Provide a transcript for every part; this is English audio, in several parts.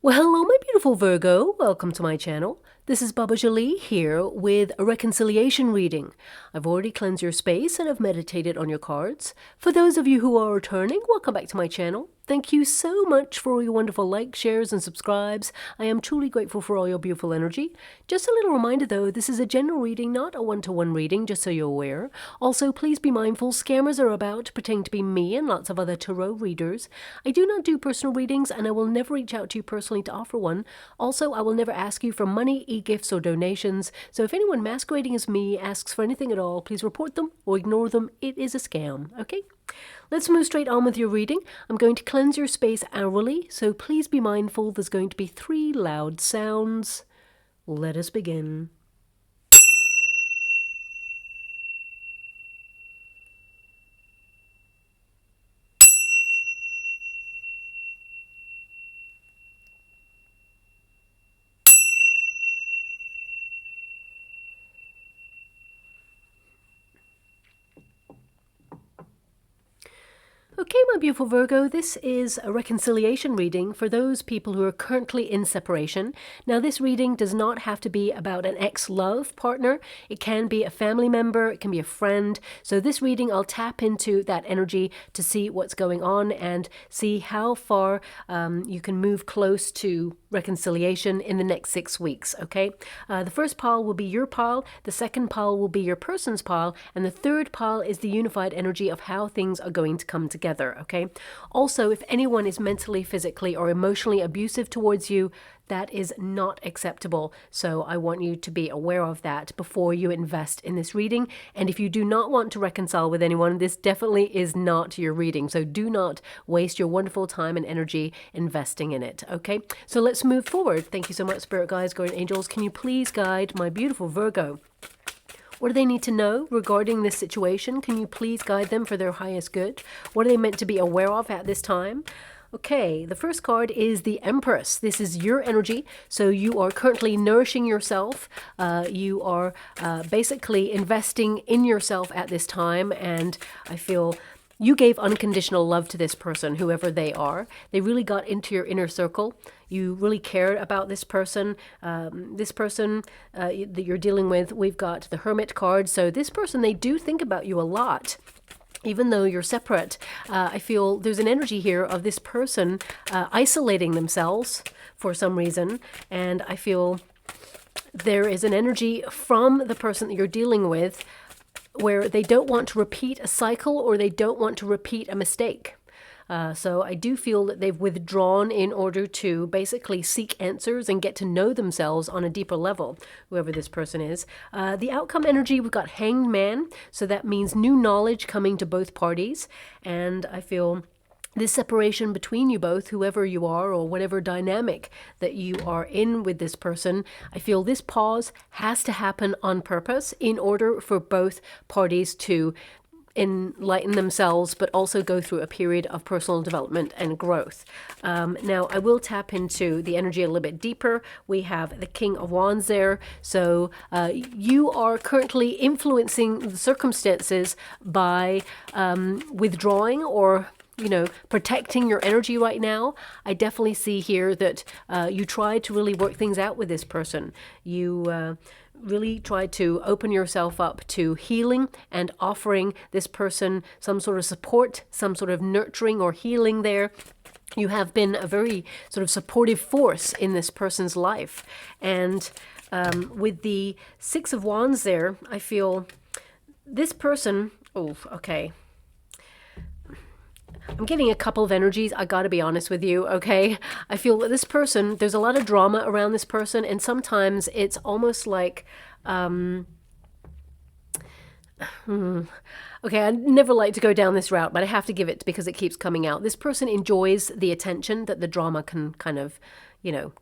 Well, hello, my beautiful Virgo. Welcome to my channel. This is Baba Jolie here with a reconciliation reading. I've already cleansed your space and I've meditated on your cards. For those of you who are returning, welcome back to my channel. Thank you so much for all your wonderful likes, shares, and subscribes. I am truly grateful for all your beautiful energy. Just a little reminder though, this is a general reading, not a one-to-one reading, just so you're aware. Also, please be mindful, scammers are about, pretending to be me and lots of other tarot readers. I do not do personal readings and I will never reach out to you personally to offer one. Also, I will never ask you for money, e-gifts, or donations. So if anyone masquerading as me asks for anything at all, please report them or ignore them. It is a scam, okay? Let's move straight on with your reading. I'm going to cleanse your space hourly, so please be mindful there's going to be 3 loud sounds. Let us begin. Okay, my beautiful Virgo, this is a reconciliation reading for those people who are currently in separation. Now, this reading does not have to be about an ex-love partner. It can be a family member, it can be a friend. So this reading, I'll tap into that energy to see what's going on and see how far you can move close to reconciliation in the next 6 weeks, okay? The first pile will be your pile, the second pile will be your person's pile, and the third pile is the unified energy of how things are going to come together, okay? Also, if anyone is mentally, physically, or emotionally abusive towards you, that is not acceptable. So I want you to be aware of that before you invest in this reading. And if you do not want to reconcile with anyone, this definitely is not your reading. So do not waste your wonderful time and energy investing in it, okay? So let's move forward. Thank you so much, Spirit Guides, Guardian Angels. Can you please guide my beautiful Virgo? What do they need to know regarding this situation? Can you please guide them for their highest good? What are they meant to be aware of at this time? Okay, the first card is the Empress. This is your energy. So you are currently nourishing yourself. You are basically investing in yourself at this time. And I feel you gave unconditional love to this person, whoever they are. They really got into your inner circle. You really cared about this person. That you're dealing with, we've got the Hermit card. So this person, they do think about you a lot. Even though you're separate, I feel there's an energy here of this person isolating themselves for some reason. And I feel there is an energy from the person that you're dealing with where they don't want to repeat a cycle or they don't want to repeat a mistake. So I do feel that they've withdrawn in order to basically seek answers and get to know themselves on a deeper level, whoever this person is. The outcome energy, we've got Hanged Man. So that means new knowledge coming to both parties. And I feel this separation between you both, whoever you are or whatever dynamic that you are in with this person, I feel this pause has to happen on purpose in order for both parties to enlighten themselves, but also go through a period of personal development and growth. Now, I will tap into the energy a little bit deeper. We have the King of Wands there. So you are currently influencing the circumstances by withdrawing or protecting your energy right now. I definitely see here that you tried to really work things out with this person. You really try to open yourself up to healing and offering this person some sort of support, some sort of nurturing or healing there. You have been a very sort of supportive force in this person's life. And with the Six of Wands there, I feel this person, I'm getting a couple of energies. I gotta be honest with you, okay? I feel that this person, there's a lot of drama around this person, and sometimes it's almost like, okay, I never like to go down this route, but I have to give it because it keeps coming out. This person enjoys the attention that the drama can kind of,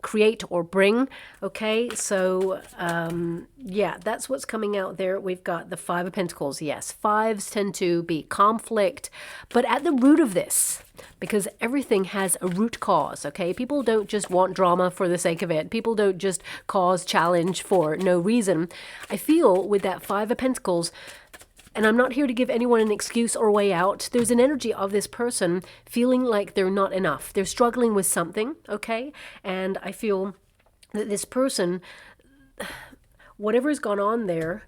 create or bring. Okay, so yeah, that's what's coming out there. We've got the Five of Pentacles. Yes, fives tend to be conflict, but at the root of this, because everything has a root cause, okay? People don't just want drama for the sake of it. People don't just cause challenge for no reason. I feel with that Five of Pentacles, And I'm not here to give anyone an excuse or way out. There's an energy of this person feeling like they're not enough. They're struggling with something, okay? And I feel that this person, whatever's gone on there,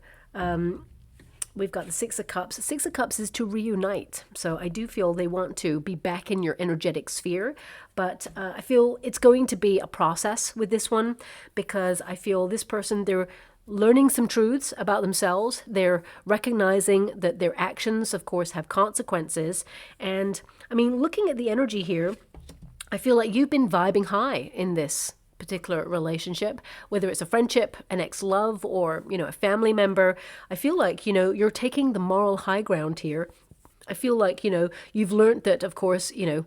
we've got the Six of Cups. The Six of Cups is to reunite. So I do feel they want to be back in your energetic sphere. But I feel it's going to be a process with this one, because I feel this person, they're learning some truths about themselves. They're recognizing that their actions, of course, have consequences. And I mean, looking at the energy here, I feel like you've been vibing high in this particular relationship, whether it's a friendship, an ex-love, or, you know, a family member. I feel like, you know, you're taking the moral high ground here. I feel like, you know, you've learned that, of course, you know,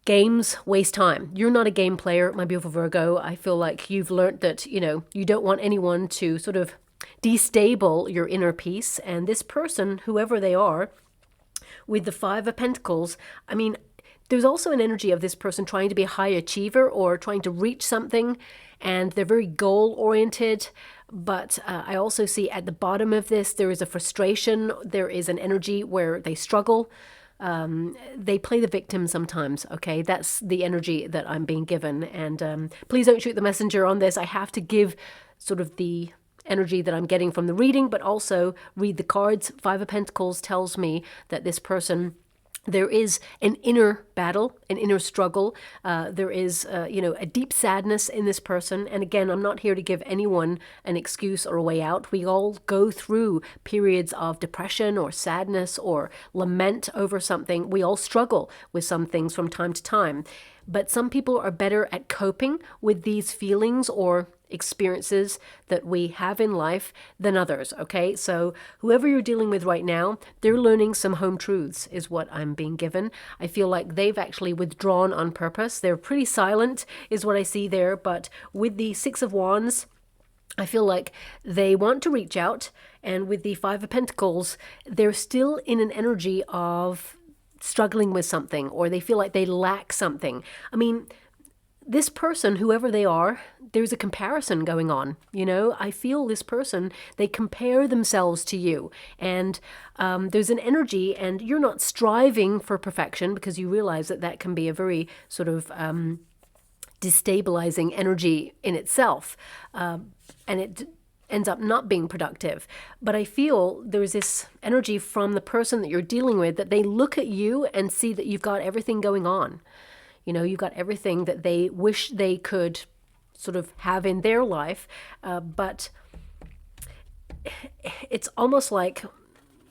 games waste time. You're not a game player, my beautiful Virgo. I feel like you've learned that, you know, you don't want anyone to sort of destable your inner peace. And this person, whoever they are, with the Five of Pentacles, I mean, there's also an energy of this person trying to be a high achiever or trying to reach something, and they're very goal-oriented. But I also see at the bottom of this, there is a frustration. There is an energy where they struggle. They play the victim sometimes, okay? That's the energy that I'm being given. And please don't shoot the messenger on this. I have to give sort of the energy that I'm getting from the reading, but also read the cards. Five of Pentacles tells me that this person, there is an inner battle, an inner struggle. There is, you know, a deep sadness in this person. And again, I'm not here to give anyone an excuse or a way out. We all go through periods of depression or sadness or lament over something. We all struggle with some things from time to time. But some people are better at coping with these feelings or experiences that we have in life than others, okay? So whoever you're dealing with right now, they're learning some home truths is what I'm being given. I feel like they've actually withdrawn on purpose. They're pretty silent is what I see there, but with the Six of Wands, I feel like they want to reach out, and with the Five of Pentacles, they're still in an energy of struggling with something, or they feel like they lack something. I mean, this person, whoever they are, there's a comparison going on. You know, I feel this person, they compare themselves to you, and there's an energy, and you're not striving for perfection because you realize that that can be a very sort of destabilizing energy in itself, and it ends up not being productive. But I feel there's this energy from the person that you're dealing with, that they look at you and see that you've got everything going on. You know, you've got everything that they wish they could sort of have in their life, but it's almost like,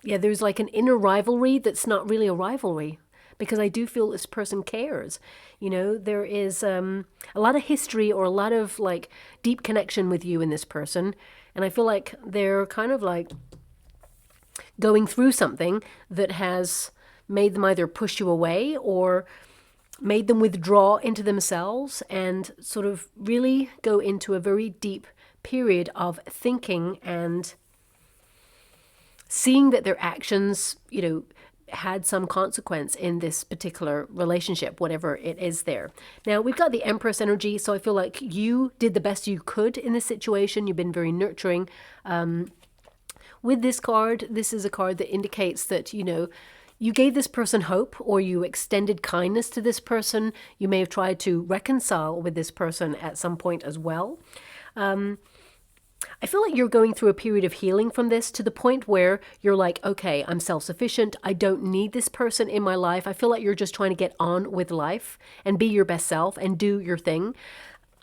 yeah, there's like an inner rivalry that's not really a rivalry, because I do feel this person cares. You know, there is a lot of history or a lot of like deep connection with you and this person, and I feel like they're kind of like going through something that has made them either push you away or made them withdraw into themselves and sort of really go into a very deep period of thinking and seeing that their actions, you know, had some consequence in this particular relationship, whatever it is there. Now, we've got the Empress energy, so I feel like you did the best you could in this situation. You've been very nurturing. With this card, this is a card that indicates that, you know, you gave this person hope, or you extended kindness to this person. You may have tried to reconcile with this person at some point as well. I feel like you're going through a period of healing from this, to the point where you're like, okay, I'm self-sufficient. I don't need this person in my life. I feel like you're just trying to get on with life and be your best self and do your thing.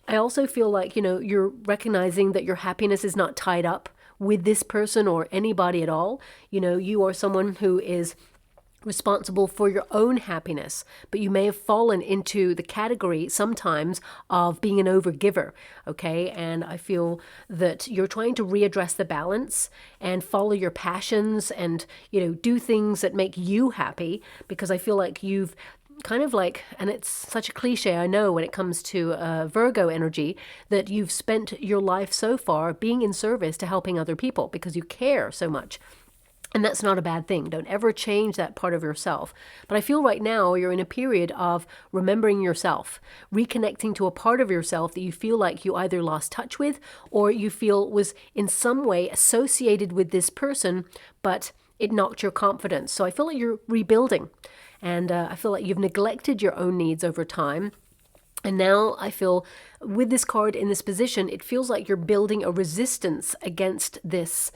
I also feel like, you know, you're recognizing that your happiness is not tied up with this person or anybody at all. You know, you are someone who is responsible for your own happiness, but you may have fallen into the category sometimes of being an overgiver, okay? And I feel that you're trying to readdress the balance and follow your passions and, you know, do things that make you happy, because I feel like you've kind of like, and it's such a cliche, I know, when it comes to Virgo energy, that you've spent your life so far being in service to helping other people because you care so much. And that's not a bad thing. Don't ever change that part of yourself. But I feel right now you're in a period of remembering yourself, reconnecting to a part of yourself that you feel like you either lost touch with, or you feel was in some way associated with this person, but it knocked your confidence. So I feel like you're rebuilding, and I feel like you've neglected your own needs over time. And now I feel with this card in this position, it feels like you're building a resistance against this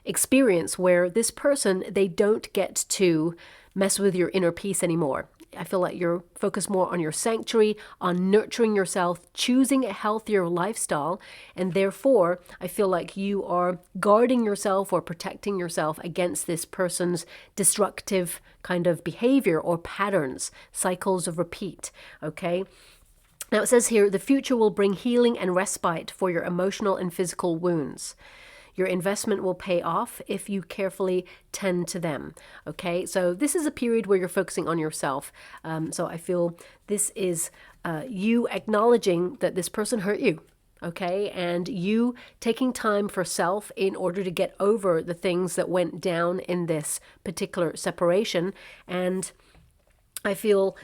experience where this person, they don't get to mess with your inner peace anymore. I feel like you're focused more on your sanctuary, on nurturing yourself, choosing a healthier lifestyle, and therefore I feel like you are guarding yourself or protecting yourself against this person's destructive kind of behavior or patterns, cycles of repeat, okay? Now it says here, the future will bring healing and respite for your emotional and physical wounds. Your investment will pay off if you carefully tend to them. Okay, so this is a period where you're focusing on yourself. So I feel this is you acknowledging that this person hurt you. Okay, and you taking time for self in order to get over the things that went down in this particular separation. And I feel,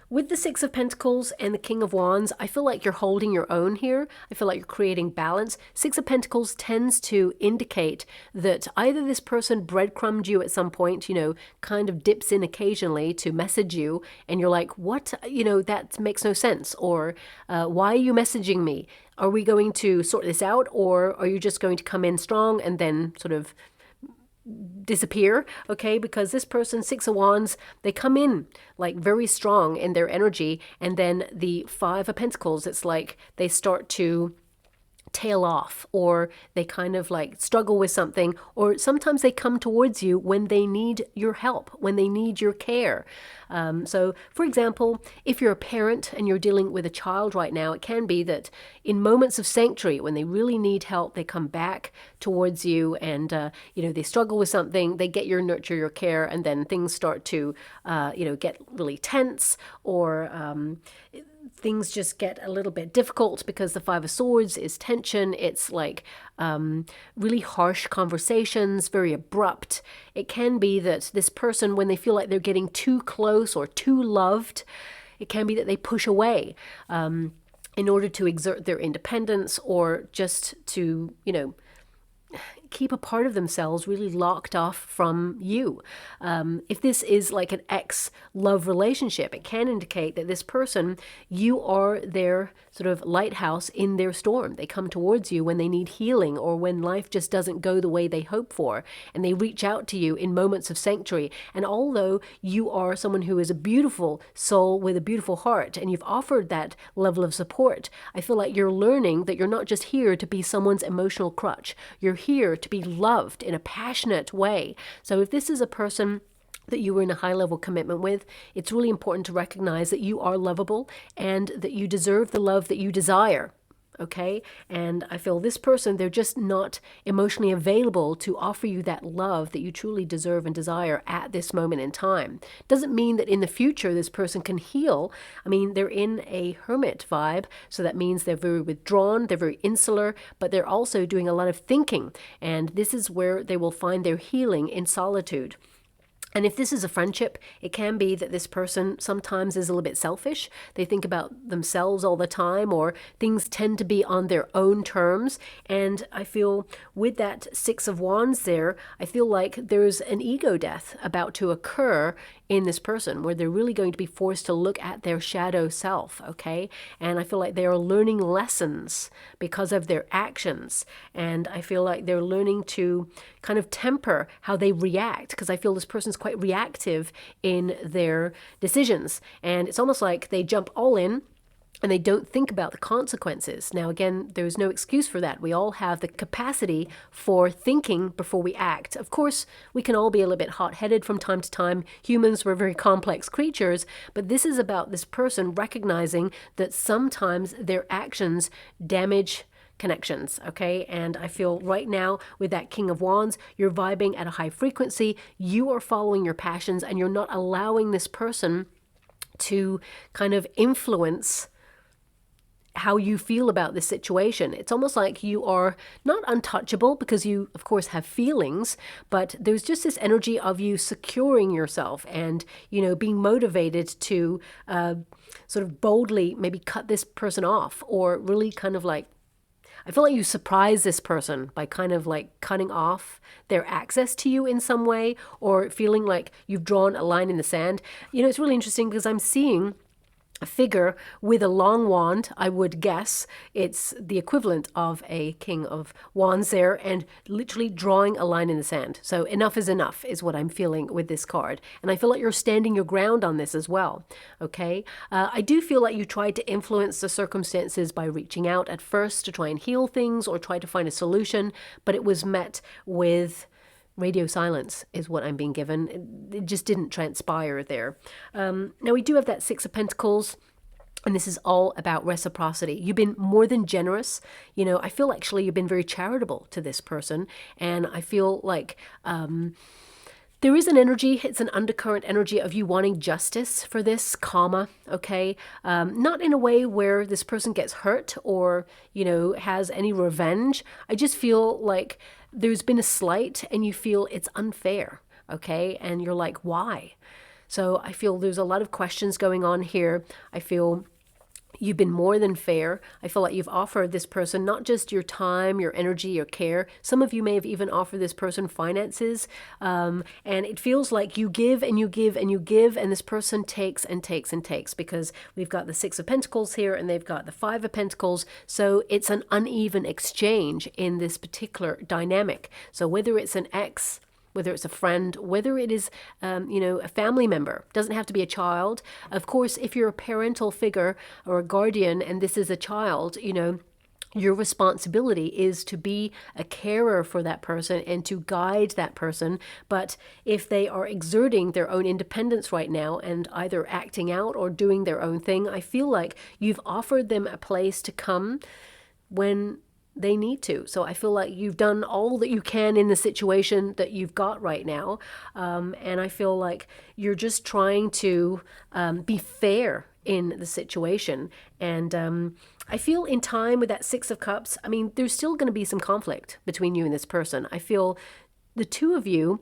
with the Six of Pentacles and the King of Wands, I feel like you're holding your own here. I feel like you're creating balance. Six of Pentacles tends to indicate that either this person breadcrumbed you at some point, kind of dips in occasionally to message you, and you're like, what? That makes no sense. Or why are you messaging me? Are we going to sort this out? Or are you just going to come in strong and then sort of disappear? Okay, because this person, Six of Wands, they come in like very strong in their energy, and then the Five of Pentacles, it's like they start to tail off, or they kind of like struggle with something, or sometimes they come towards you when they need your help, when they need your care. So for example, if you're a parent and you're dealing with a child right now, it can be that in moments of sanctuary, when they really need help, they come back towards you, and they struggle with something, they get your nurture, your care, and then things start to get really tense, or things just get a little bit difficult because the Five of Swords is tension. It's like really harsh conversations, very abrupt. It can be that this person, when they feel like they're getting too close or too loved, it can be that they push away in order to exert their independence, or just to, keep a part of themselves really locked off from you. If this is like an ex-love relationship, it can indicate that this person, you are their sort of lighthouse in their storm. They come towards you when they need healing, or when life just doesn't go the way they hope for, and they reach out to you in moments of sanctuary. And although you are someone who is a beautiful soul with a beautiful heart, and you've offered that level of support, I feel like you're learning that you're not just here to be someone's emotional crutch. You're here to be loved in a passionate way. So if this is a person that you were in a high-level commitment with, it's really important to recognize that you are lovable and that you deserve the love that you desire. Okay? And I feel this person, they're just not emotionally available to offer you that love that you truly deserve and desire at this moment in time. Doesn't mean that in the future this person can heal. They're in a hermit vibe, so that means they're very withdrawn, they're very insular, but they're also doing a lot of thinking. And this is where they will find their healing in solitude. And if this is a friendship, it can be that this person sometimes is a little bit selfish. They think about themselves all the time, or things tend to be on their own terms. And I feel with that Six of Wands there, I feel like there's an ego death about to occur in this person, where they're really going to be forced to look at their shadow self, okay? And I feel like they are learning lessons because of their actions. And I feel like they're learning to kind of temper how they react, because I feel this person's quite reactive in their decisions. And it's almost like they jump all in and they don't think about the consequences. Now, again, there's no excuse for that. We all have the capacity for thinking before we act. Of course, we can all be a little bit hot-headed from time to time. Humans, we're very complex creatures, but this is about this person recognizing that sometimes their actions damage connections, okay? And I feel right now with that King of Wands, you're vibing at a high frequency, you are following your passions, and you're not allowing this person to kind of influence how you feel about this situation. It's almost like you are not untouchable, because you of course have feelings, but there's just this energy of you securing yourself and being motivated to sort of boldly maybe cut this person off, or really kind of like, I feel like you surprise this person by kind of like cutting off their access to you in some way, or feeling like you've drawn a line in the sand. You know, it's really interesting because I'm seeing a figure with a long wand. I would guess it's the equivalent of a king of wands there, and literally drawing a line in the sand. So enough is what I'm feeling with this card. And I feel like you're standing your ground on this as well. Okay. I do feel like you tried to influence the circumstances by reaching out at first to try and heal things or try to find a solution, but it was met with radio silence is what I'm being given. It just didn't transpire there. Now we do have that Six of Pentacles, and this is all about reciprocity. You've been more than generous. You know, I feel actually you've been very charitable to this person, and I feel like there is an energy, it's an undercurrent energy of you wanting justice for this karma, okay? Not in a way where this person gets hurt or, you know, has any revenge. I just feel like there's been a slight and you feel it's unfair, okay? And you're like, why? So I feel there's a lot of questions going on here. I feel you've been more than fair. I feel like you've offered this person not just your time, your energy, your care. Some of you may have even offered this person finances. And it feels like you give and you give and you give, and this person takes and takes and takes, because we've got the Six of Pentacles here and they've got the Five of Pentacles. So it's an uneven exchange in this particular dynamic. So whether it's an ex, whether it's a friend, whether it is, you know, a family member, doesn't have to be a child. Of course, if you're a parental figure or a guardian and this is a child, you know, your responsibility is to be a carer for that person and to guide that person. But if they are exerting their own independence right now and either acting out or doing their own thing, I feel like you've offered them a place to come when they need to. So I feel like you've done all that you can in the situation that you've got right now. And I feel like you're just trying to be fair in the situation. And I feel in time with that Six of Cups, I mean, there's still going to be some conflict between you and this person. I feel the two of you,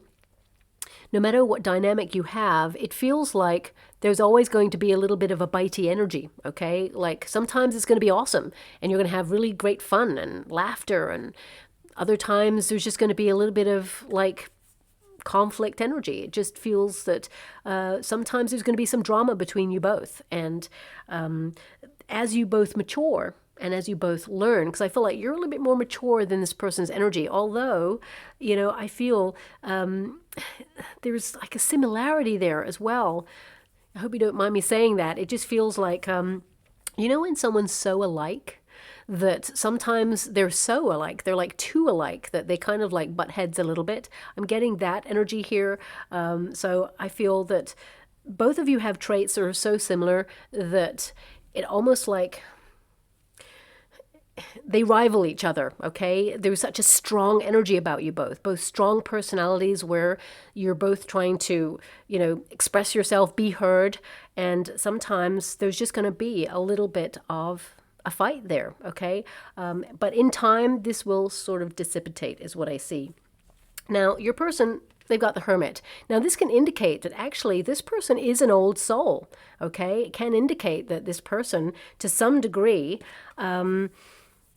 no matter what dynamic you have, it feels like there's always going to be a little bit of a bitey energy, okay? Like sometimes it's going to be awesome and you're going to have really great fun and laughter, and other times there's just going to be a little bit of like conflict energy. It just feels that sometimes there's going to be some drama between you both. And as you both mature, and as you both learn, because I feel like you're a little bit more mature than this person's energy, although, you know, I feel there's like a similarity there as well. I hope you don't mind me saying that. It just feels like, you know, when someone's so alike, that sometimes they're so alike, they're like too alike, that they kind of like butt heads a little bit. I'm getting that energy here. So I feel that both of you have traits that are so similar that it almost like they rival each other, okay? There's such a strong energy about you both strong personalities where you're both trying to, you know, express yourself, be heard, and sometimes there's just going to be a little bit of a fight there, okay? But in time, this will sort of dissipate is what I see. Now, your person, they've got the Hermit. Now, this can indicate that actually this person is an old soul, okay? It can indicate that this person, to some degree,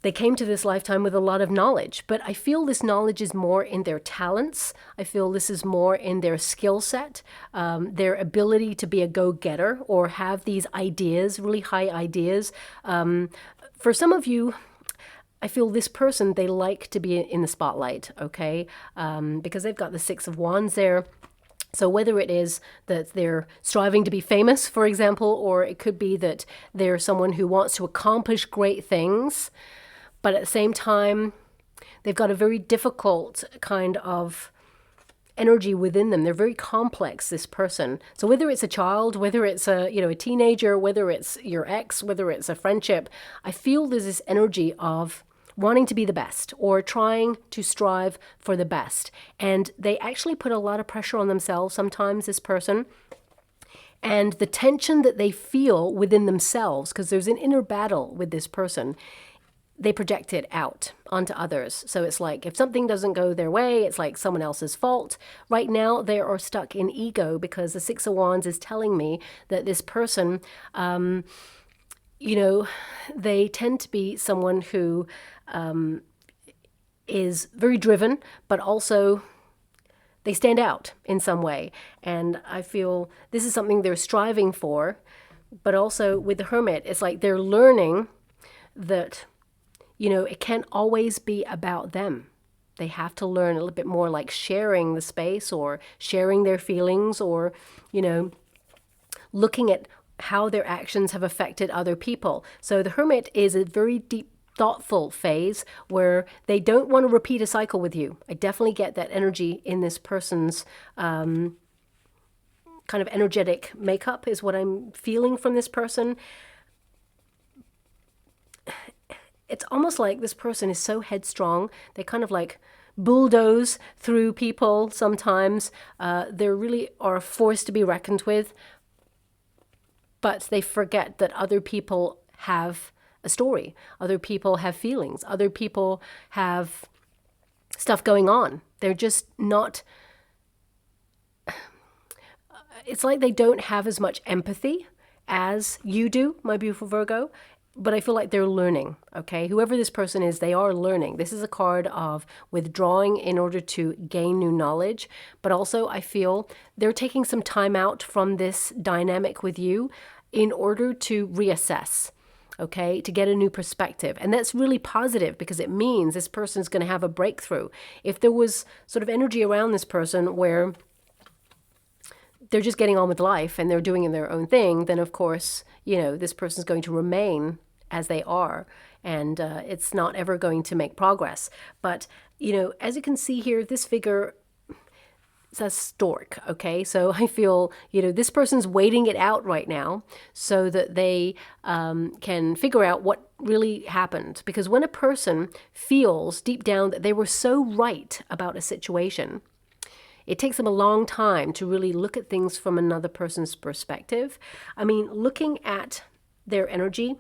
they came to this lifetime with a lot of knowledge, but I feel this knowledge is more in their talents. I feel this is more in their skill set, their ability to be a go-getter or have these ideas, really high ideas. For some of you, I feel this person, they like to be in the spotlight, okay? Because they've got the Six of Wands there. So whether it is that they're striving to be famous, for example, or it could be that they're someone who wants to accomplish great things, but at the same time, they've got a very difficult kind of energy within them. They're very complex, this person. So whether it's a child, whether it's a, you know, a teenager, whether it's your ex, whether it's a friendship, I feel there's this energy of wanting to be the best or trying to strive for the best. And they actually put a lot of pressure on themselves sometimes, this person. And the tension that they feel within themselves, because there's an inner battle with this person, they project it out onto others. So it's like if something doesn't go their way, it's like someone else's fault. Right now, they are stuck in ego because the Six of Wands is telling me that this person, you know, they tend to be someone who is very driven, but also they stand out in some way. And I feel this is something they're striving for. But also with the Hermit, it's like they're learning that, you know, it can't always be about them. They have to learn a little bit more, like sharing the space or sharing their feelings, or, you know, looking at how their actions have affected other people. So the Hermit is a very deep, thoughtful phase where they don't want to repeat a cycle with you. I definitely get that energy in this person's kind of energetic makeup is what I'm feeling from this person. It's almost like this person is so headstrong. They kind of like bulldoze through people sometimes. They really are a force to be reckoned with. But they forget that other people have a story. Other people have feelings. Other people have stuff going on. They're just not... It's like they don't have as much empathy as you do, my beautiful Virgo. But I feel like they're learning, okay? Whoever this person is, they are learning. This is a card of withdrawing in order to gain new knowledge. But also I feel they're taking some time out from this dynamic with you in order to reassess, okay? To get a new perspective. And that's really positive because it means this person's going to have a breakthrough. If there was sort of energy around this person where they're just getting on with life and they're doing their own thing, then of course, you know, this person's going to remain as they are, and it's not ever going to make progress. But, you know, as you can see here, this figure says stork, okay? So I feel, you know, this person's waiting it out right now so that they can figure out what really happened. Because when a person feels deep down that they were so right about a situation, it takes them a long time to really look at things from another person's perspective. I mean, looking at their energy,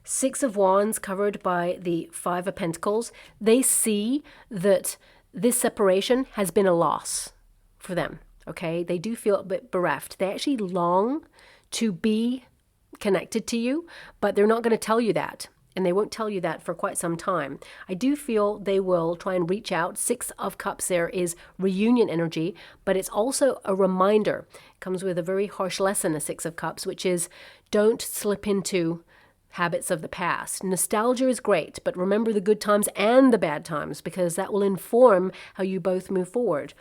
Six of Wands covered by the Five of Pentacles, they see that this separation has been a loss for them, okay? They do feel a bit bereft. They actually long to be connected to you, but they're not going to tell you that. And they won't tell you that for quite some time. I do feel they will try and reach out. Six of Cups there is reunion energy, but it's also a reminder. It comes with a very harsh lesson, a Six of Cups, which is don't slip into habits of the past. Nostalgia is great, but remember the good times and the bad times because that will inform how you both move forward.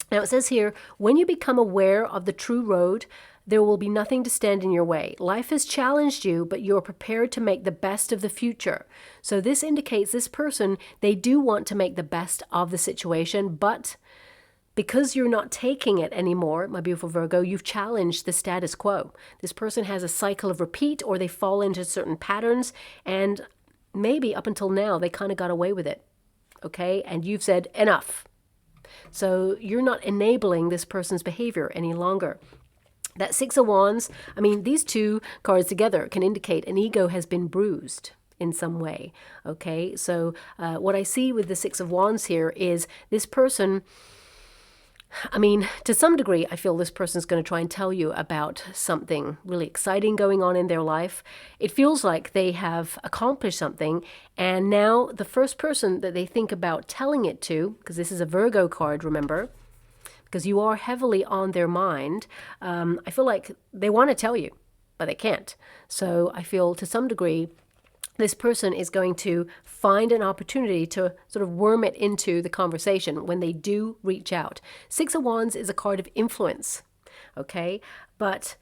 Now it says here, when you become aware of the true road, there will be nothing to stand in your way. Life has challenged you, but you're prepared to make the best of the future. So this indicates this person, they do want to make the best of the situation, but because you're not taking it anymore, my beautiful Virgo, you've challenged the status quo. This person has a cycle of repeat, or they fall into certain patterns, and maybe up until now, they kind of got away with it, okay? And you've said, enough. So you're not enabling this person's behavior any longer. That Six of Wands, I mean, these two cards together can indicate an ego has been bruised in some way, okay? So what I see with the Six of Wands here is this person, I mean, to some degree, I feel this person's going to try and tell you about something really exciting going on in their life. It feels like they have accomplished something, and now the first person that they think about telling it to, because this is a Virgo card, remember, because you are heavily on their mind, I feel like they want to tell you, but they can't. So I feel to some degree, this person is going to find an opportunity to sort of worm it into the conversation when they do reach out. Six of Wands is a card of influence, okay? But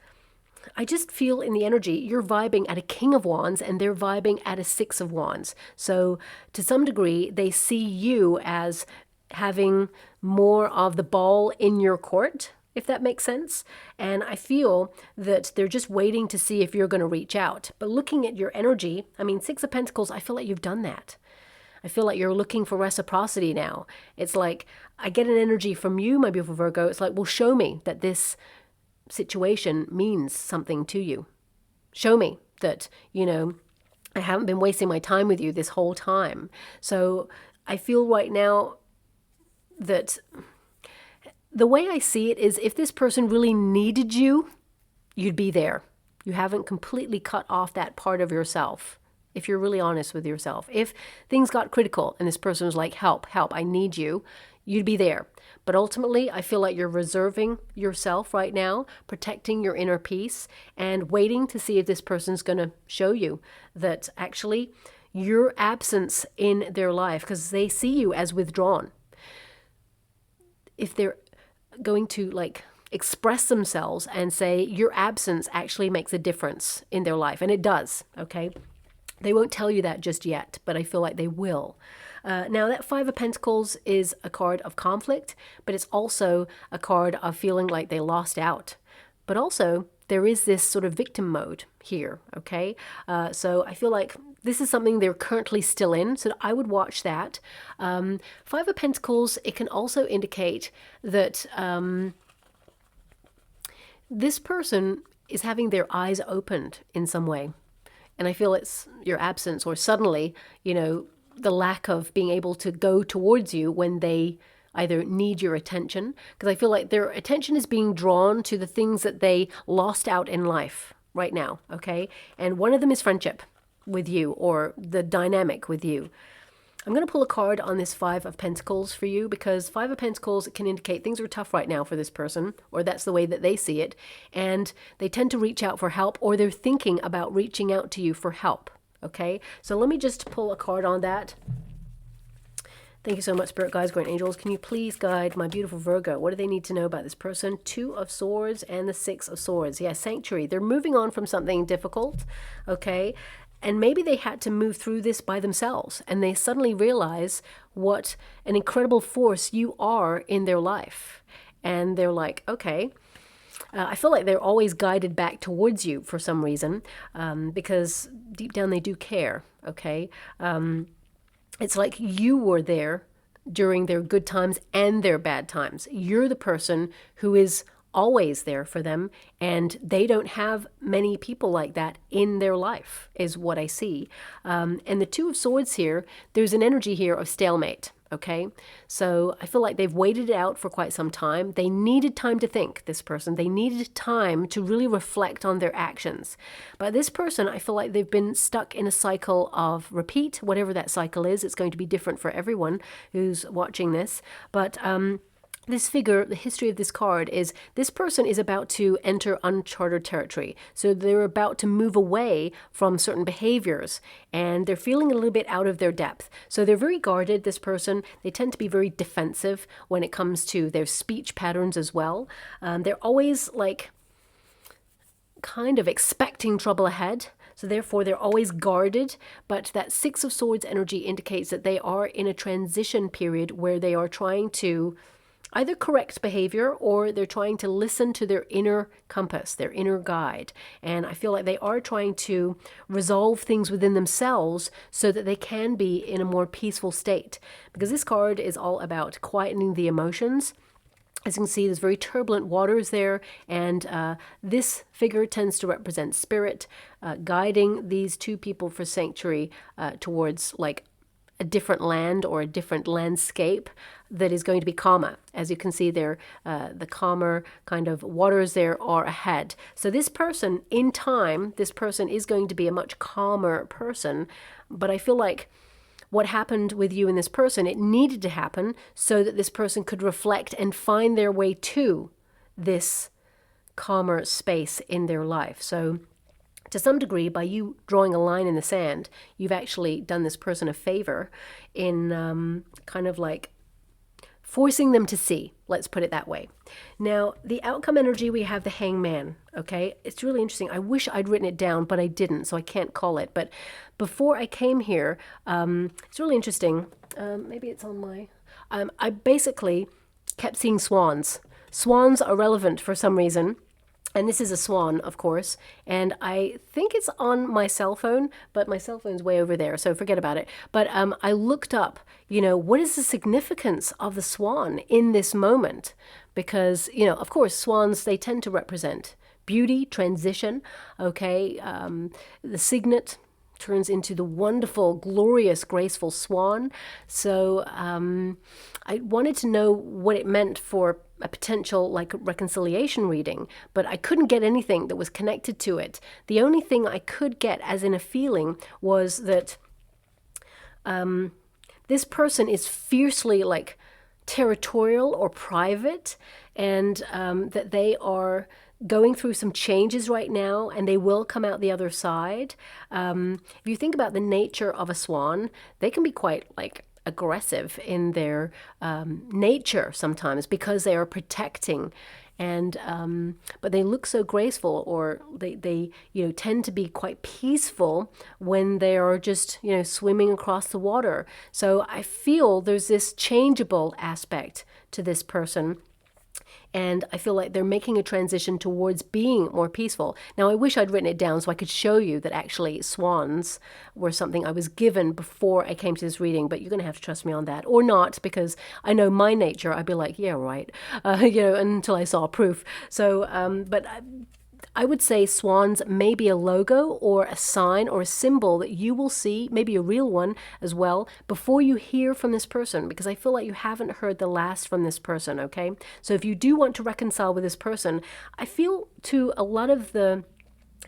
I just feel in the energy, you're vibing at a King of Wands and they're vibing at a Six of Wands. So to some degree, they see you as having more of the ball in your court, if that makes sense. And I feel that they're just waiting to see if you're going to reach out. But looking at your energy, I mean, Six of Pentacles, I feel like you've done that. I feel like you're looking for reciprocity now. It's like, I get an energy from you, my beautiful Virgo. It's like, well, show me that this situation means something to you. Show me that, you know, I haven't been wasting my time with you this whole time. So I feel right now that the way I see it is if this person really needed you, you'd be there. You haven't completely cut off that part of yourself. if you're really honest with yourself. If things got critical and this person was like, help, help, I need you, you'd be there. But ultimately, I feel like you're reserving yourself right now, protecting your inner peace, and waiting to see if this person's going to show you that actually your absence in their life, because they see you as withdrawn, if they're going to like express themselves and say your absence actually makes a difference in their life, and it does, okay? They won't tell you that just yet, but I feel like they will. Now, that Five of Pentacles is a card of conflict, but it's also a card of feeling like they lost out. But also, there is this sort of victim mode here, okay? So I feel like this is something they're currently still in, so I would watch that. Five of Pentacles, it can also indicate that this person is having their eyes opened in some way. And I feel it's your absence, or suddenly, you know, the lack of being able to go towards you when they either need your attention, because I feel like their attention is being drawn to the things that they lost out in life right now, okay? And one of them is friendship with you, or the dynamic with you. I'm going to pull a card on this Five of Pentacles for you, because Five of Pentacles can indicate things are tough right now for this person, or that's the way that they see it, and they tend to reach out for help, or they're thinking about reaching out to you for help, okay? So let me just pull a card on that. Thank you so much, Spirit Guides, Great Angels. Can you please guide my beautiful Virgo? What do they need to know about this person? Two of Swords and the Six of Swords. Yeah, Sanctuary. They're moving on from something difficult, okay? And maybe they had to move through this by themselves, and they suddenly realize what an incredible force you are in their life. And they're like, okay, I feel like they're always guided back towards you for some reason, because deep down they do care, okay? It's like you were there during their good times and their bad times. You're the person who is always there for them, and they don't have many people like that in their life, is what I see. And the Two of Swords here, there's an energy here of stalemate, okay? So I feel like they've waited it out for quite some time. They needed time to think, this person. They needed time to really reflect on their actions. But this person, I feel like they've been stuck in a cycle of repeat, whatever that cycle is. It's going to be different for everyone who's watching this. But this figure, the history of this card is this person is about to enter uncharted territory. So they're about to move away from certain behaviors, and they're feeling a little bit out of their depth. So they're very guarded, this person. They tend to be very defensive when it comes to their speech patterns as well. They're always like kind of expecting trouble ahead. So therefore, they're always guarded. But that Six of Swords energy indicates that they are in a transition period where they are trying to either correct behavior, or they're trying to listen to their inner compass, their inner guide. And I feel like they are trying to resolve things within themselves so that they can be in a more peaceful state. Because this card is all about quietening the emotions. As you can see, there's very turbulent waters there, and this figure tends to represent spirit, guiding these two people for sanctuary towards like a different land or a different landscape that is going to be calmer. As you can see there, the calmer kind of waters there are ahead. So this person, in time, this person is going to be a much calmer person. But I feel like what happened with you and this person, it needed to happen so that this person could reflect and find their way to this calmer space in their life. So to some degree, by you drawing a line in the sand, you've actually done this person a favor in kind of like forcing them to see, let's put it that way. Now, the outcome energy, we have the Hangman, okay? It's really interesting. I wish I'd written it down, but I didn't, so I can't call it. But before I came here, it's really interesting. Maybe it's on my... I basically kept seeing swans. Swans are relevant for some reason. And this is a swan, of course, and I think it's on my cell phone, but my cell phone's way over there, so forget about it. But I looked up, you know, what is the significance of the swan in this moment? Because, you know, of course, swans, they tend to represent beauty, transition, okay, the signet, turns into the wonderful, glorious, graceful swan. So I wanted to know what it meant for a potential like reconciliation reading, but I couldn't get anything that was connected to it. The only thing I could get as in a feeling was that this person is fiercely like territorial or private, and that they are going through some changes right now, and they will come out the other side. If you think about the nature of a swan, they can be quite like aggressive in their nature sometimes because they are protecting, and but they look so graceful, or they tend to be quite peaceful when they are just swimming across the water. So I feel there's this changeable aspect to this person, and I feel like they're making a transition towards being more peaceful. Now, I wish I'd written it down so I could show you that actually swans were something I was given before I came to this reading, but you're going to have to trust me on that, or not, because I know my nature. I'd be like, yeah, right, until I saw proof. So, but I would say swans may be a logo or a sign or a symbol that you will see, maybe a real one as well, before you hear from this person, because I feel like you haven't heard the last from this person, okay? So if you do want to reconcile with this person, I feel to a lot of the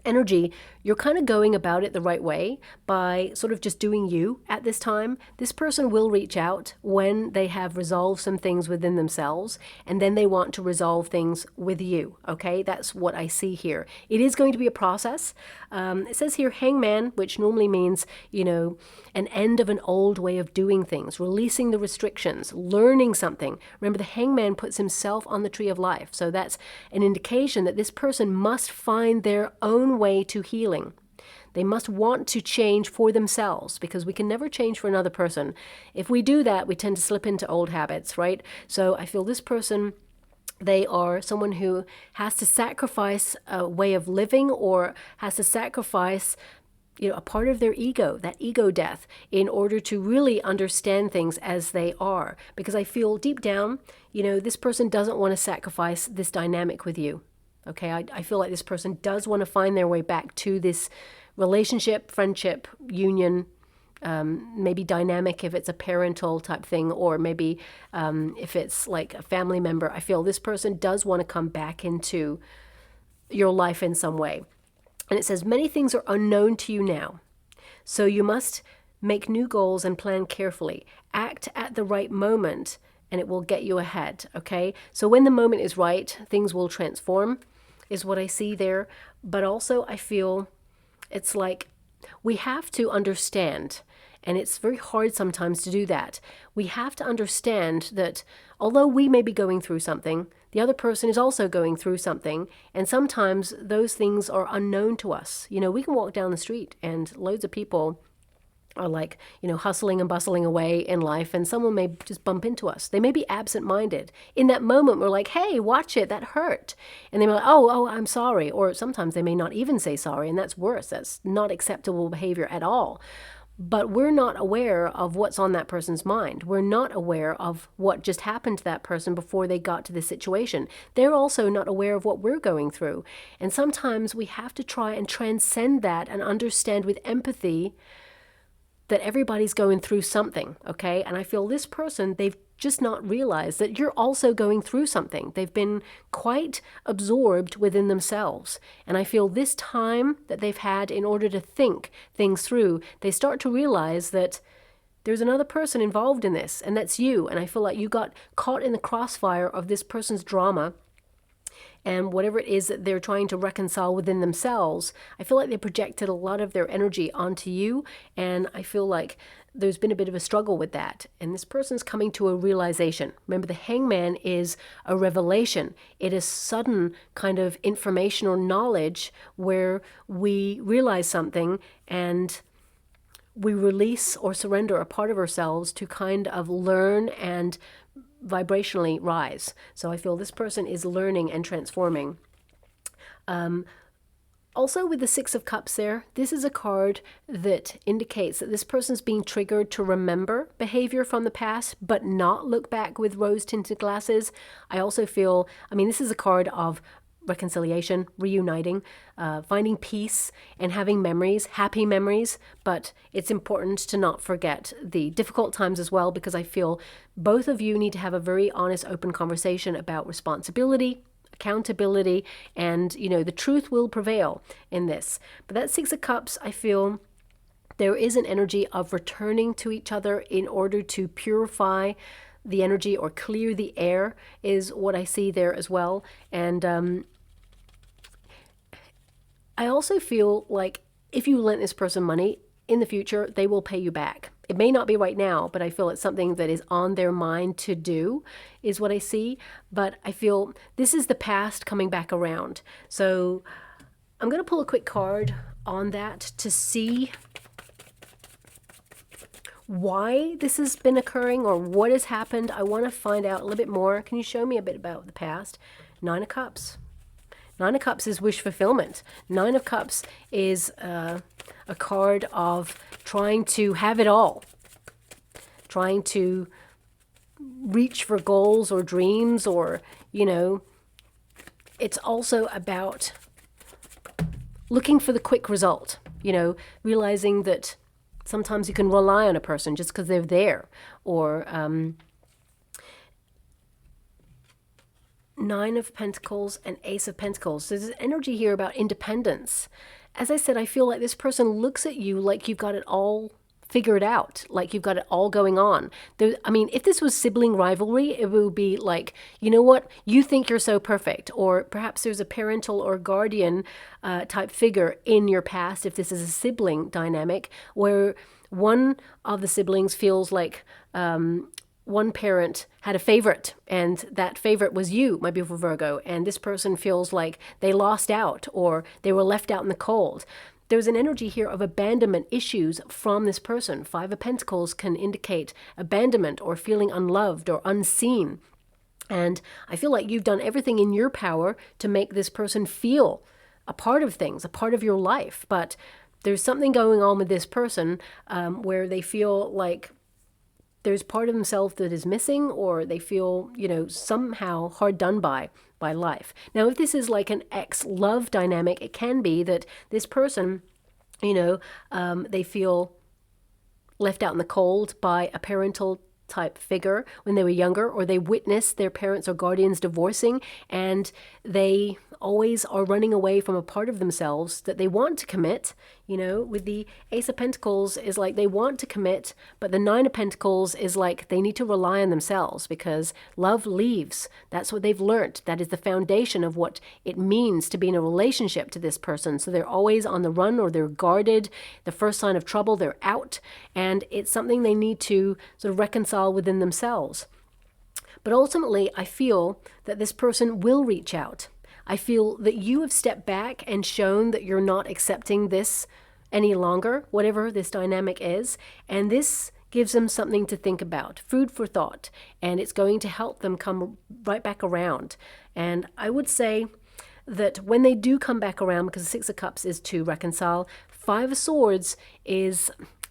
energy, you're kind of going about it the right way by sort of just doing you at this time. This person will reach out when they have resolved some things within themselves, and then they want to resolve things with you, okay? That's what I see here. It is going to be a process. It says here hangman, which normally means, an end of an old way of doing things, releasing the restrictions, learning something. Remember, the hangman puts himself on the tree of life. So that's an indication that this person must find their own way to healing. They must want to change for themselves, because we can never change for another person. If we do that, we tend to slip into old habits, right? So I feel this person, they are someone who has to sacrifice a way of living, or has to sacrifice a part of their ego, that ego death, in order to really understand things as they are. Because I feel deep down, this person doesn't want to sacrifice this dynamic with you. Okay, I feel like this person does want to find their way back to this relationship, friendship, union, maybe dynamic if it's a parental type thing, or maybe if it's like a family member. I feel this person does want to come back into your life in some way. And it says, many things are unknown to you now, so you must make new goals and plan carefully. Act at the right moment, and it will get you ahead, okay? So when the moment is right, things will transform, is what I see there. But also I feel it's like we have to understand, and it's very hard sometimes to do that. We have to understand that although we may be going through something, the other person is also going through something, and sometimes those things are unknown to us. We can walk down the street and loads of people are like, hustling and bustling away in life, and someone may just bump into us. They may be absent-minded. In that moment, we're like, hey, watch it, that hurt. And they may be like, oh, I'm sorry. Or sometimes they may not even say sorry, and that's worse. That's not acceptable behavior at all. But we're not aware of what's on that person's mind. We're not aware of what just happened to that person before they got to this situation. They're also not aware of what we're going through. And sometimes we have to try and transcend that and understand with empathy that everybody's going through something, okay? And I feel this person, they've just not realized that you're also going through something. They've been quite absorbed within themselves. And I feel this time that they've had in order to think things through, they start to realize that there's another person involved in this, and that's you. And I feel like you got caught in the crossfire of this person's drama, and whatever it is that they're trying to reconcile within themselves. I feel like they projected a lot of their energy onto you, and I feel like there's been a bit of a struggle with that. And this person's coming to a realization. Remember, the hangman is a revelation. It is sudden kind of information or knowledge where we realize something and we release or surrender a part of ourselves to kind of learn and vibrationally rise. So I feel this person is learning and transforming. Also with the Six of Cups there, this is a card that indicates that this person's being triggered to remember behavior from the past, but not look back with rose-tinted glasses. I also feel, this is a card of reconciliation, reuniting, finding peace, and having memories, happy memories. But it's important to not forget the difficult times as well, because I feel both of you need to have a very honest, open conversation about responsibility, accountability, and, you know, the truth will prevail in this. But that Six of Cups, I feel there is an energy of returning to each other in order to purify the energy or clear the air, is what I see there as well. And I also feel like if you lent this person money, in the future, they will pay you back. It may not be right now, but I feel it's something that is on their mind to do, is what I see. But I feel this is the past coming back around. So I'm going to pull a quick card on that to see why this has been occurring or what has happened. I want to find out a little bit more. Can you show me a bit about the past? Nine of Cups. Nine of Cups is wish fulfillment. Nine of Cups is a card of trying to have it all. Trying to reach for goals or dreams, or, you know, it's also about looking for the quick result. You know, realizing that sometimes you can rely on a person just because they're there. Or Nine of Pentacles and Ace of Pentacles. So there's energy here about independence. As I said, I feel like this person looks at you like you've got it all figured out, like you've got it all going on. I mean, if this was sibling rivalry, it would be like, you know what, you think you're so perfect. Or perhaps there's a parental or guardian type figure in your past, if this is a sibling dynamic, where one of the siblings feels like one parent had a favorite, and that favorite was you, my beautiful Virgo, and this person feels like they lost out or they were left out in the cold. There's an energy here of abandonment issues from this person. Five of Pentacles can indicate abandonment or feeling unloved or unseen. And I feel like you've done everything in your power to make this person feel a part of things, a part of your life. But there's something going on with this person where they feel like there's part of themselves that is missing, or they feel, you know, somehow hard done by life. Now, if this is like an ex-love dynamic, it can be that this person, you know, they feel left out in the cold by a parental type figure when they were younger, or they witnessed their parents or guardians divorcing, and they always are running away from a part of themselves that they want to commit. You know, with the Ace of Pentacles is like they want to commit, but the Nine of Pentacles is like they need to rely on themselves because love leaves. That's what they've learned. That is the foundation of what it means to be in a relationship to this person. So they're always on the run, or they're guarded. The first sign of trouble, they're out, and it's something they need to sort of reconcile within themselves. But ultimately, I feel that this person will reach out. I feel that you have stepped back and shown that you're not accepting this any longer, whatever this dynamic is. And this gives them something to think about, food for thought. And it's going to help them come right back around. And I would say that when they do come back around, because the Six of Cups is to reconcile, Five of Swords is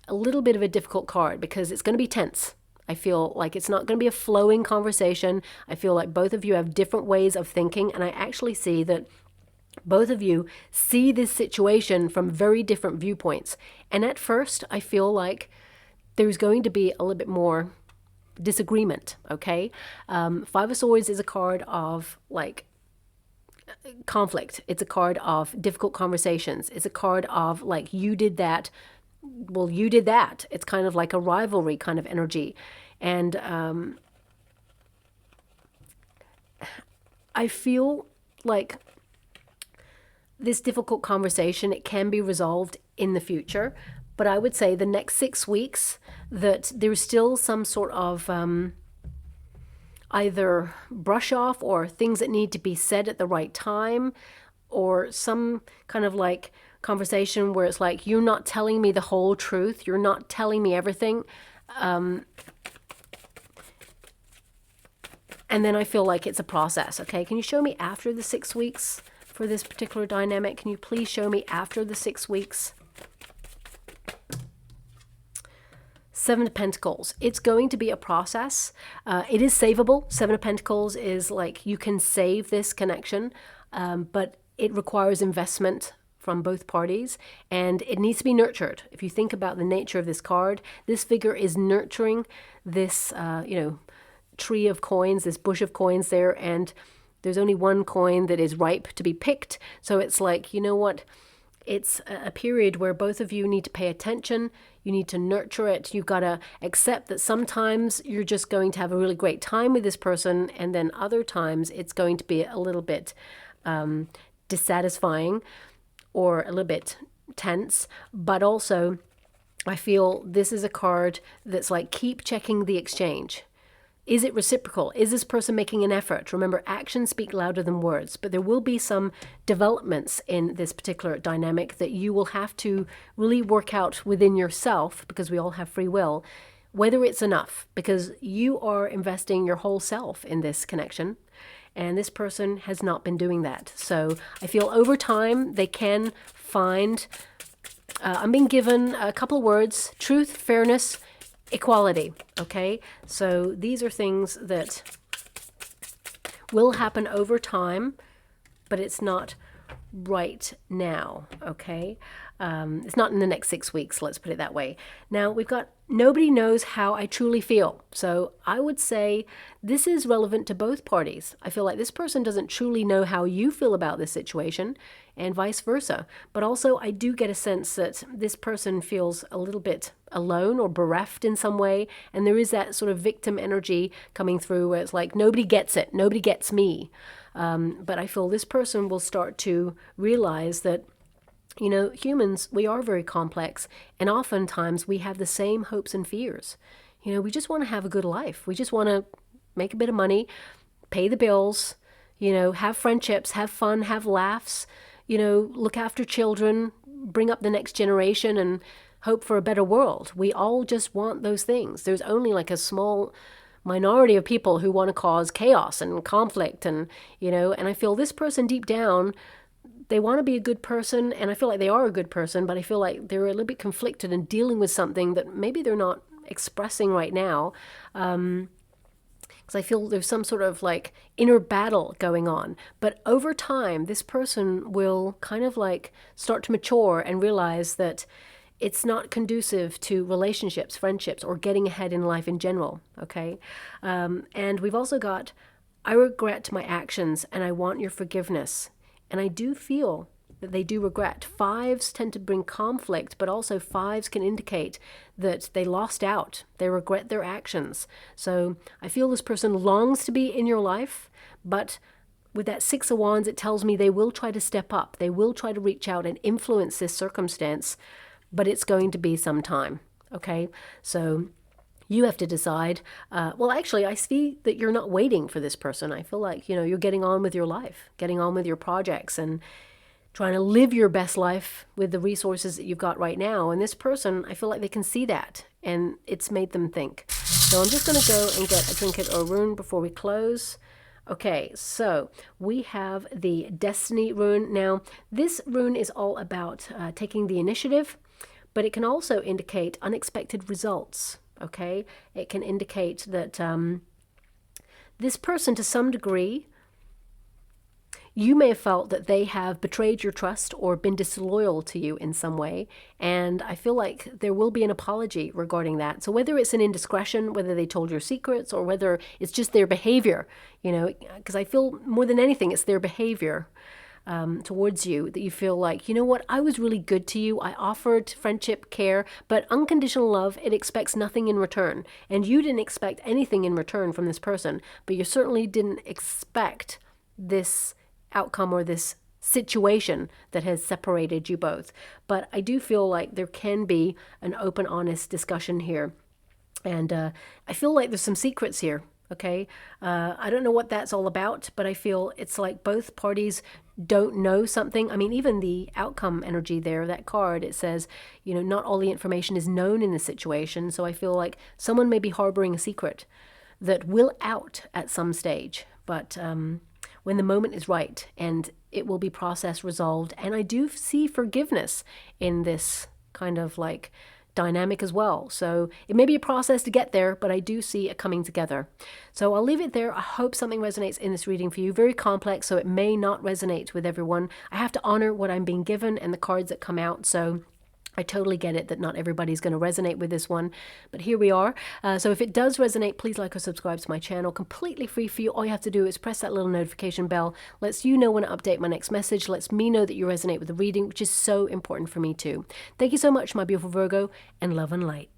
a little bit of a difficult card because it's going to be tense. I feel like it's not going to be a flowing conversation. I feel like both of you have different ways of thinking, and I actually see that both of you see this situation from very different viewpoints. And at first, I feel like there's going to be a little bit more disagreement, okay? Five of Swords is a card of, like, conflict. It's a card of difficult conversations. It's a card of, like, you did that, well, you did that. It's kind of like a rivalry kind of energy. And I feel like this difficult conversation, it can be resolved in the future. But I would say the next 6 weeks that there's still some sort of either brush off or things that need to be said at the right time, or some kind of like conversation where it's like, you're not telling me the whole truth, you're not telling me everything, and then I feel like it's a process. Okay, can you show me after the 6 weeks for this particular dynamic? Can you please show me after the 6 weeks? Seven of Pentacles. It's going to be a process. It is savable. Seven of Pentacles is like you can save this connection. but it requires investment from both parties, and it needs to be nurtured. If you think about the nature of this card, this figure is nurturing this, tree of coins, this bush of coins there, and there's only one coin that is ripe to be picked. So it's like, you know what? It's a period where both of you need to pay attention. You need to nurture it. You've got to accept that sometimes you're just going to have a really great time with this person, and then other times it's going to be a little bit dissatisfying or a little bit tense. But also, I feel this is a card that's like, keep checking the exchange. Is it reciprocal? Is this person making an effort? Remember, actions speak louder than words, but there will be some developments in this particular dynamic that you will have to really work out within yourself, because we all have free will, whether it's enough, because you are investing your whole self in this connection, and this person has not been doing that. So I feel over time they can find, I'm being given a couple of words: truth, fairness, equality. Okay, so these are things that will happen over time, but it's not right now. Okay, it's not in the next 6 weeks, let's put it that way. Now we've got nobody knows how I truly feel. So I would say this is relevant to both parties. I feel like this person doesn't truly know how you feel about this situation, and vice versa. But also I do get a sense that this person feels a little bit alone or bereft in some way, and there is that sort of victim energy coming through where it's like, nobody gets it, nobody gets me. But I feel this person will start to realize that, you know, humans, we are very complex, and oftentimes we have the same hopes and fears. You know, we just want to have a good life. We just want to make a bit of money, pay the bills, you know, have friendships, have fun, have laughs, you know, look after children, bring up the next generation, and hope for a better world. We all just want those things. There's only like a small minority of people who want to cause chaos and conflict, and, you know, and I feel this person deep down, they want to be a good person, and I feel like they are a good person, but I feel like they're a little bit conflicted and dealing with something that maybe they're not expressing right now. Because I feel there's some sort of like inner battle going on. But over time, this person will kind of like start to mature and realize that it's not conducive to relationships, friendships, or getting ahead in life in general. Okay. And we've also got, I regret my actions and I want your forgiveness. And I do feel that they do regret. Fives tend to bring conflict, but also fives can indicate that they lost out. They regret their actions. So I feel this person longs to be in your life, but with that Six of Wands, it tells me they will try to step up. They will try to reach out and influence this circumstance, but it's going to be some time. Okay, so you have to decide. Well, actually, I see that you're not waiting for this person. I feel like, you know, you're getting on with your life, getting on with your projects, and trying to live your best life with the resources that you've got right now. And this person, I feel like they can see that, and it's made them think. So I'm just going to go and get a trinket or a rune before we close. Okay, so we have the Destiny rune. Now, this rune is all about taking the initiative, but it can also indicate unexpected results. Okay, it can indicate that this person, to some degree, you may have felt that they have betrayed your trust or been disloyal to you in some way, and I feel like there will be an apology regarding that. So whether it's an indiscretion, whether they told your secrets, or whether it's just their behavior, you know, because I feel more than anything it's their behavior towards you, that you feel like, you know what, I was really good to you, I offered friendship, care, but unconditional love, it expects nothing in return. And you didn't expect anything in return from this person, but you certainly didn't expect this outcome or this situation that has separated you both. But I do feel like there can be an open, honest discussion here. And I feel like there's some secrets here. Okay, I don't know what that's all about, but I feel it's like both parties don't know something. I mean, even the outcome energy there, that card, it says, you know, not all the information is known in the situation. So I feel like someone may be harboring a secret that will out at some stage, but when the moment is right, and it will be processed, resolved. And I do see forgiveness in this kind of like dynamic as well. So it may be a process to get there, but I do see it coming together. So I'll leave it there. I hope something resonates in this reading for you. Very complex, so it may not resonate with everyone. I have to honor what I'm being given and the cards that come out. So I totally get it that not everybody's going to resonate with this one, but here we are. So if it does resonate, please like or subscribe to my channel. Completely free for you. All you have to do is press that little notification bell. Lets you know when I update my next message. Lets me know that you resonate with the reading, which is so important for me too. Thank you so much, my beautiful Virgo, and love and light.